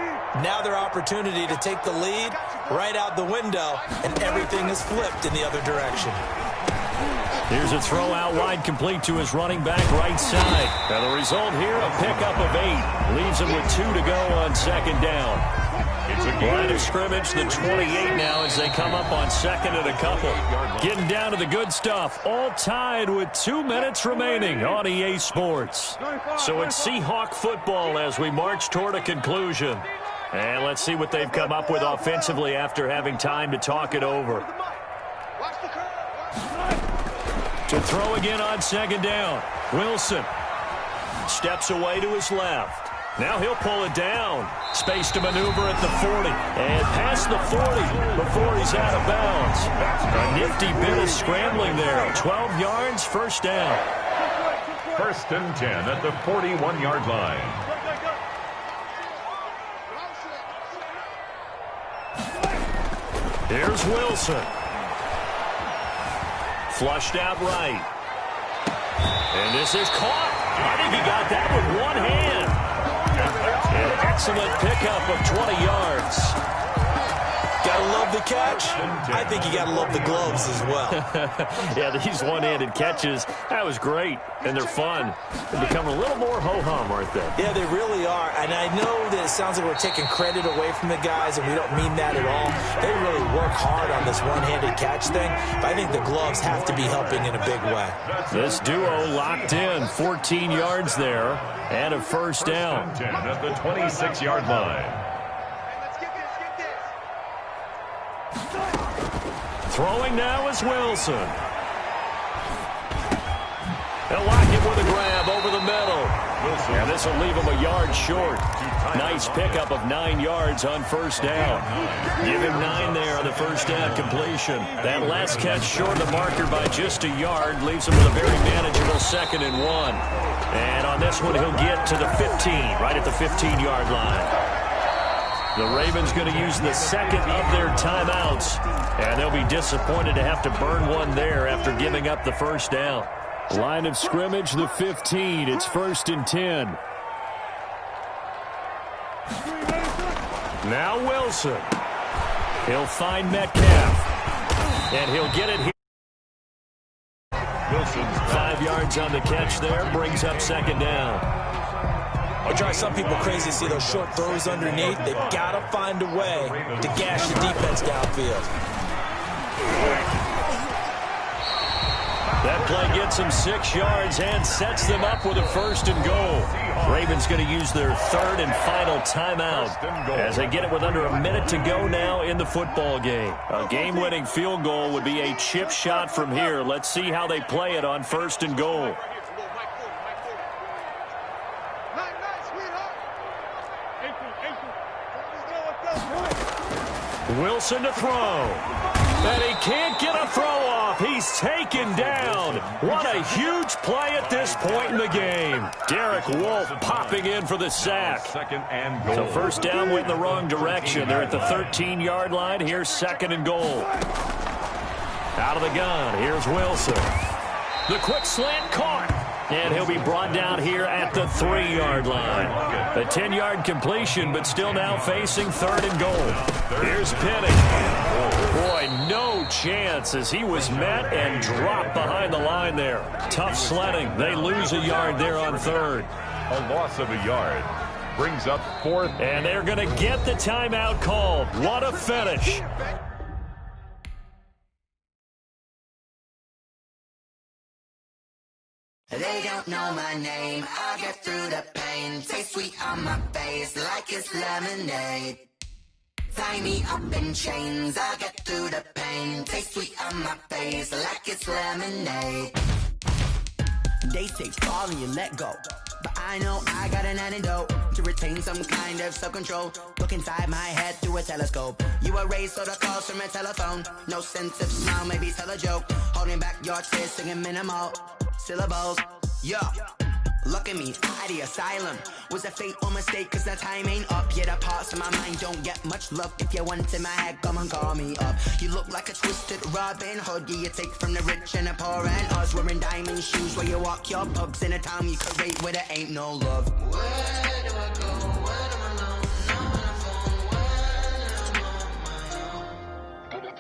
Speaker 2: Now their opportunity to take the lead right out the window, and everything is flipped in the other direction.
Speaker 1: Here's a throw out wide, complete to his running back right side. Now the result here, a pickup of 8. Leaves him with 2 to go on 2nd down. It's a line of scrimmage, the 28 now as they come up on 2nd and a couple. Getting down to the good stuff. All tied with 2 minutes remaining on EA Sports. So it's Seahawk football as we march toward a conclusion. And let's see what they've come up with offensively after having time to talk it over. To throw again on 2nd down. Wilson steps away to his left. Now he'll pull it down. Space to maneuver at the 40. And past the 40 before he's out of bounds. A nifty bit of scrambling there. 12 yards, 1st down.
Speaker 3: 1st and 10 at the 41-yard line.
Speaker 1: Here's Wilson. Flushed out right. And this is caught. I think he got that with one hand. An excellent pickup of 20 yards.
Speaker 2: Gotta love the catch. I think you gotta love the gloves as well.
Speaker 1: Yeah, these one-handed catches, that was great. And they're fun. They're becoming a little more ho-hum, aren't they?
Speaker 2: Yeah, they really are. And I know that it sounds like we're taking credit away from the guys, and we don't mean that at all. They really work hard on this one-handed catch thing. But I think the gloves have to be helping in a big way.
Speaker 1: This duo locked in. 14 yards there and a 1st down.
Speaker 3: 10 at the 26-yard line.
Speaker 1: Throwing now is Wilson. They'll lock it with a grab over the middle. And this will leave him a yard short. Nice pickup of 9 yards on 1st down. Give him 9 there on the 1st down completion. That last catch short of the marker by just a yard leaves him with a very manageable 2nd and 1. And on this one, he'll get to the 15, right at the 15-yard line. The Ravens going to use the 2nd of their timeouts, and they'll be disappointed to have to burn one there after giving up the 1st down. Line of scrimmage, the 15. It's 1st and 10. Now Wilson. He'll find Metcalf, and he'll get it here.
Speaker 3: Wilson's
Speaker 1: 5 yards on the catch there, brings up 2nd down.
Speaker 2: I'll drive some people crazy to see those short throws underneath. They've got to find a way to gash the defense downfield.
Speaker 1: That play gets them 6 yards and sets them up with a 1st and goal. Ravens going to use their 3rd and final timeout as they get it with under a minute to go now in the football game. A game-winning field goal would be a chip shot from here. Let's see how they play it on 1st and goal. Wilson to throw. And he can't get a throw off. He's taken down. What a huge play at this point in the game. Derek Wolfe popping in for the sack.
Speaker 3: 2nd and goal.
Speaker 1: So 1st down went in the wrong direction. They're at the 13-yard line. Here's 2nd and goal. Out of the gun. Here's Wilson. The quick slant caught. And he'll be brought down here at the 3-yard line. A 10-yard completion, but still now facing 3rd and goal. Here's Penny. Boy, no chance as he was met and dropped behind the line there. Tough sledding. They lose a yard there on 3rd.
Speaker 3: A loss of a yard brings up 4th.
Speaker 1: And they're going to get the timeout called. What a finish.
Speaker 8: They don't know my name, I get through the pain. Taste sweet on my face like it's lemonade. Tie me up in chains, I get through the pain. Taste sweet on my face like it's lemonade.
Speaker 6: They say fall and you let go, but I know I got an antidote to retain some kind of self-control. Look inside my head through a telescope. You erase all the calls from a telephone. No sense of smile, maybe tell a joke. Holding back your tears, singing minimal syllables. Yeah, look at me, out the asylum. Was a fate or mistake, cause the time ain't up. Yeah, the parts of my mind don't get much love. If you want in my head, come and call me up. You look like a twisted Robin Hood. Yeah, you take from the rich and the poor and us. Wearing diamond shoes where you walk your pugs in a town you create where there ain't no love. Where do I go? Where am I alone? Now on the phone, when I'm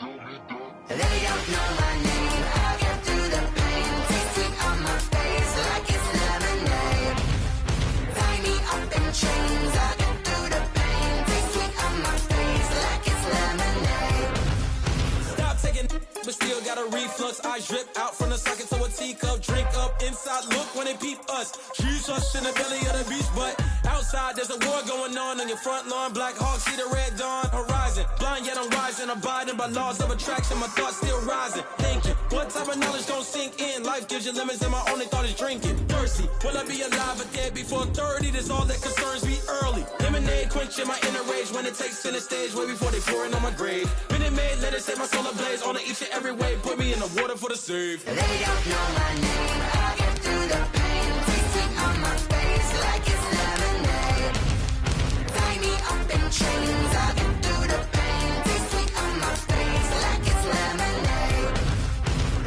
Speaker 6: on my own. They don't know my name, I get through the pain. Taste sweet on my face like it's lemonade. Tie me up in chains, I get through the pain. Taste sweet on my face like it's lemonade.
Speaker 9: Stop taking but still got a reflux. Eyes drip out from the socket to a teacup. Drink up inside, look when they peep us. She's us in the belly of the beach, but outside there's a war going on your front lawn. Black Hawk, see the red dawn horizon. Blind yet I'm rising, abiding by laws of attraction. My thoughts still rising, thinking what type of knowledge gon' sink in? Life gives you lemons and my only thought is drinking. Thirsty, will I be alive or dead before 30? That's all that concerns me early. Lemonade quenching my inner rage when it takes center stage way before they pour it on my grave. Minute Maid, let it set my soul ablaze on each and every way. Put me in the water for the save.
Speaker 8: They don't know my name, I get through the pain. Taste sweet on my face like it's lemonade. Tie me up in chains, I get through the pain. Taste sweet on my face like it's lemonade.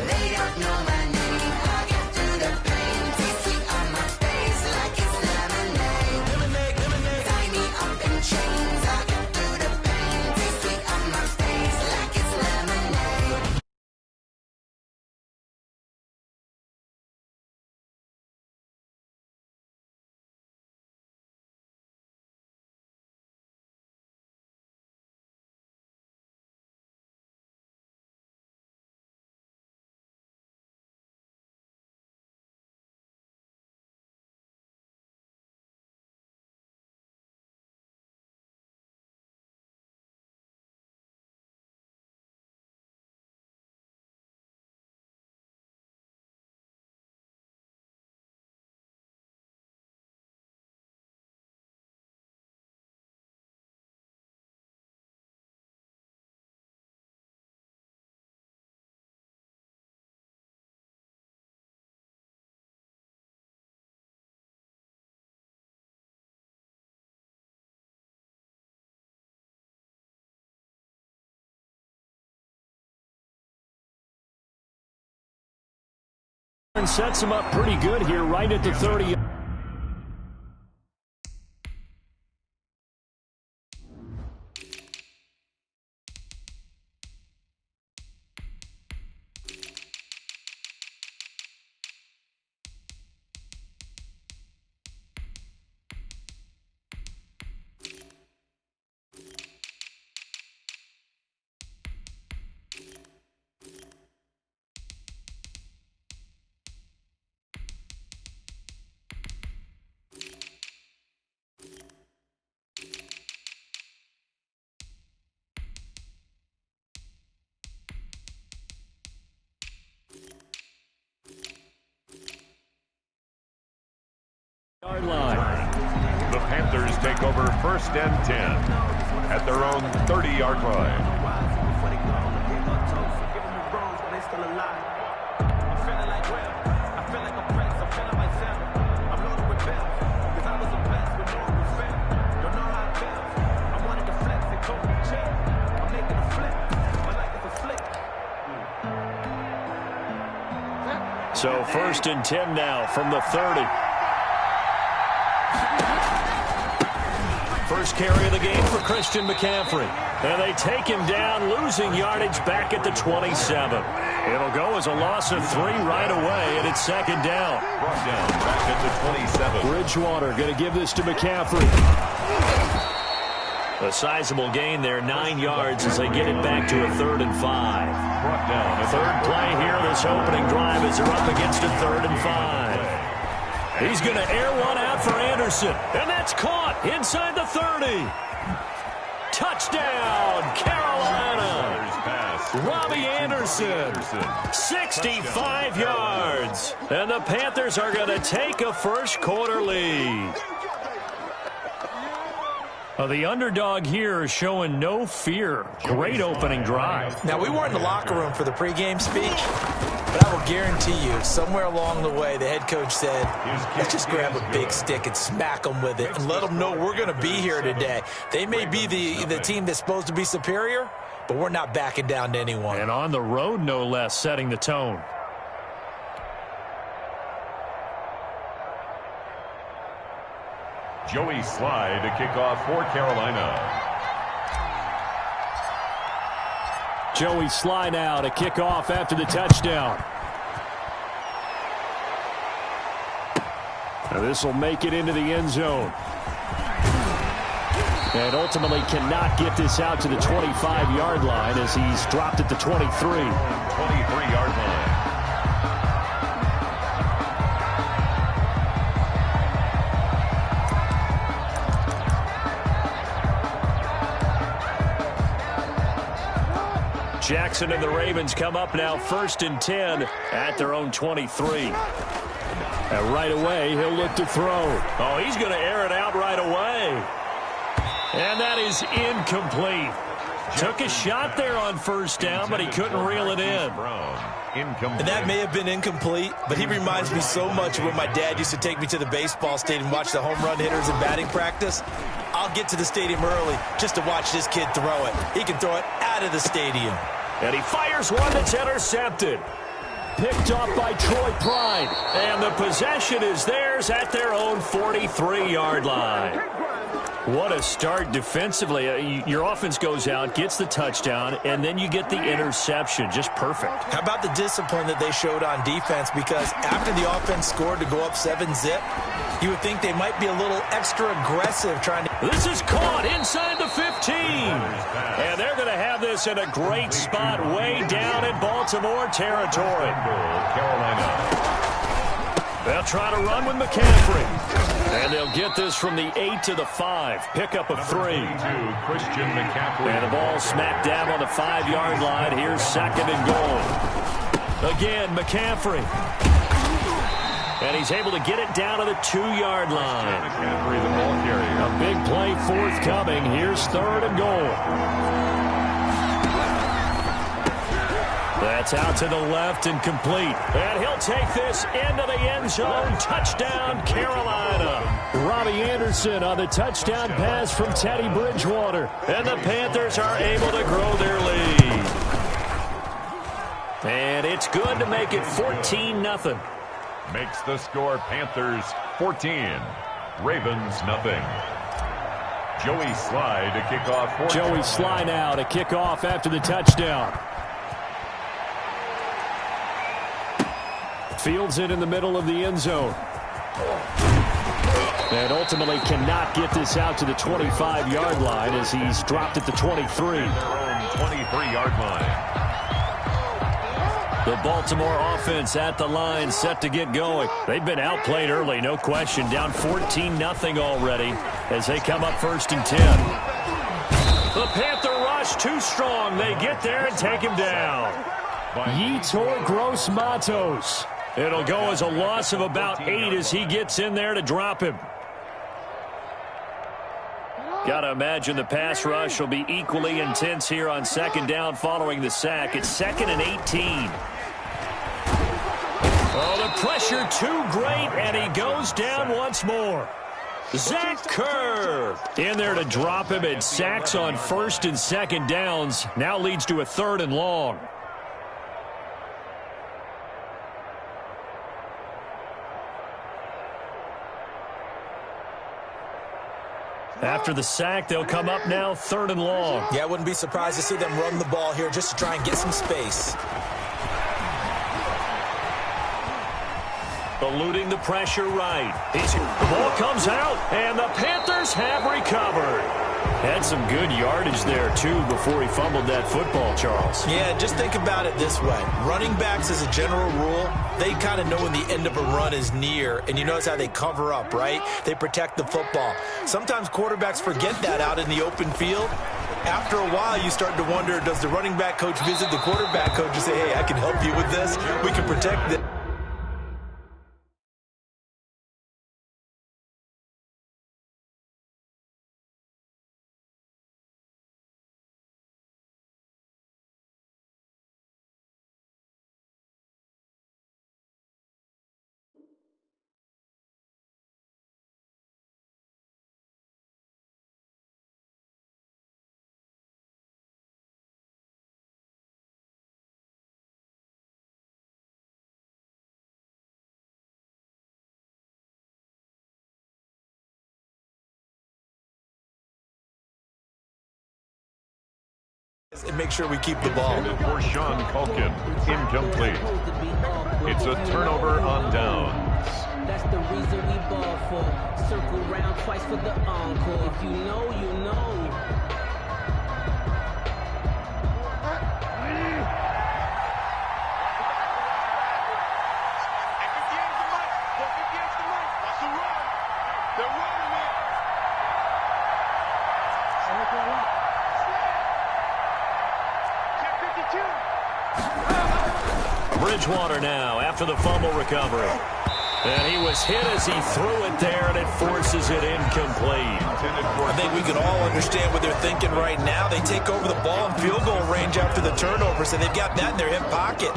Speaker 8: They don't know my name, I get through the pain. Taste sweet on my face like it's lemonade.
Speaker 9: Lemonade, lemonade.
Speaker 8: Tie me up in chains, I get through the pain. Taste sweet on my face like it's lemonade.
Speaker 1: And sets him up pretty good here right at the 30. 20-yard line.
Speaker 3: The Panthers take over 1st and 10 at their own 30-yard line.
Speaker 1: So 1st and 10 now from the 30. First carry of the game for Christian McCaffrey. And they take him down, losing yardage back at the 27. It'll go as a loss of 3 right away, and it's 2nd down.
Speaker 3: Brought down back at the 27.
Speaker 1: Bridgewater going to give this to McCaffrey. A sizable gain there, 9 yards as they get it back to a 3rd and 5.
Speaker 3: Brought down a
Speaker 1: 3rd play here, this opening drive as they're up against a 3rd and 5. He's going to air one out for Anderson, and that's caught inside the 30. Touchdown, Carolina. Robbie Anderson, 65 yards. And the Panthers are going to take a first-quarter lead. The underdog here is showing no fear. Great opening drive.
Speaker 2: Now, we weren't in the locker room for the pregame speech, but I will guarantee you, somewhere along the way, the head coach said, let's just grab a big stick and smack them with it and let them know we're going to be here today. They may be the team that's supposed to be superior, but we're not backing down to anyone.
Speaker 1: And on the road, no less, setting the tone.
Speaker 3: Joey Slye to kick off for Carolina.
Speaker 1: Joey Slye now to kick off after the touchdown. Now this will make it into the end zone. And ultimately cannot get this out to the 25-yard line as he's dropped at the 23.
Speaker 3: 23-yard line.
Speaker 1: Jackson and the Ravens come up now 1st and 10 at their own 23. And right away, he'll look to throw. Oh, he's going to air it out right away. And that is incomplete. Took a shot there on 1st down, but he couldn't reel it in.
Speaker 2: And that may have been incomplete, but he reminds me so much of when my dad used to take me to the baseball stadium and watch the home run hitters in batting practice. I'll get to the stadium early just to watch this kid throw it. He can throw it out of the stadium.
Speaker 1: And he fires one that's intercepted. Picked off by Troy Pride. And the possession is theirs at their own 43-yard line. What a start defensively. Your offense goes out, gets the touchdown, and then you get the interception. Just perfect.
Speaker 2: How about the discipline that they showed on defense? Because after the offense scored to go up 7-zip, you would think they might be a little extra aggressive trying to...
Speaker 1: This is caught inside the 15. And they're going to have this in a great spot way down in Baltimore territory.
Speaker 3: Carolina.
Speaker 1: They'll try to run with McCaffrey. And they'll get this from the 8 to the 5. Pickup of 3.
Speaker 3: Christian McCaffrey.
Speaker 1: And the ball smacked down on the 5-yard line. Here's 2nd and goal. Again, McCaffrey. And he's able to get it down to the 2-yard line.
Speaker 3: McCaffrey, the ball carrier.
Speaker 1: A big play forthcoming. Here's 3rd and goal. That's out to the left and complete. And he'll take this into the end zone. Touchdown, Carolina. Robbie Anderson on the touchdown pass from Teddy Bridgewater. And the Panthers are able to grow their lead. And it's good to make it 14-0.
Speaker 3: Makes the score Panthers 14. Ravens nothing. Joey Slye to kick off for
Speaker 1: Joey Slye now to kick off after the touchdown. Fields it in the middle of the end zone. And ultimately cannot get this out to the 25-yard line as he's dropped at the 23.
Speaker 3: 23-yard line.
Speaker 1: The Baltimore offense at the line, set to get going. They've been outplayed early, no question. Down 14-0 already as they come up 1st and 10. The Panther rush too strong. They get there and take him down. Yetur Gross-Matos. It'll go as a loss of about 8 as he gets in there to drop him. Got to imagine the pass rush will be equally intense here on second down following the sack. It's 2nd and 18. Oh, the pressure too great, and he goes down once more. Zach Kerr in there to drop him, and sacks on 1st and 2nd downs. Now leads to a 3rd and long. After the sack, they'll come up now 3rd and long.
Speaker 2: Yeah, I wouldn't be surprised to see them run the ball here just to try and get some space.
Speaker 1: Eluding the pressure right. The ball comes out, and the Panthers have recovered. Had some good yardage there, too, before he fumbled that football, Charles.
Speaker 2: Yeah, just think about it this way. Running backs, as a general rule, they kind of know when the end of a run is near, and you notice how they cover up, right? They protect the football. Sometimes quarterbacks forget that out in the open field. After a while, you start to wonder, does the running back coach visit the quarterback coach and say, hey, I can help you with this? We can protect it. And make sure we keep the ball.
Speaker 3: For Sean Culkin, incomplete. It's a turnover on downs.
Speaker 10: That's the reason we ball for. Circle round twice for the encore. If you know, you know.
Speaker 1: Bridgewater now after the fumble recovery. And he was hit as he threw it there, and it forces it incomplete.
Speaker 2: I think we can all understand what they're thinking right now. They take over the ball in field goal range after the turnover, so they've got that in their hip pocket.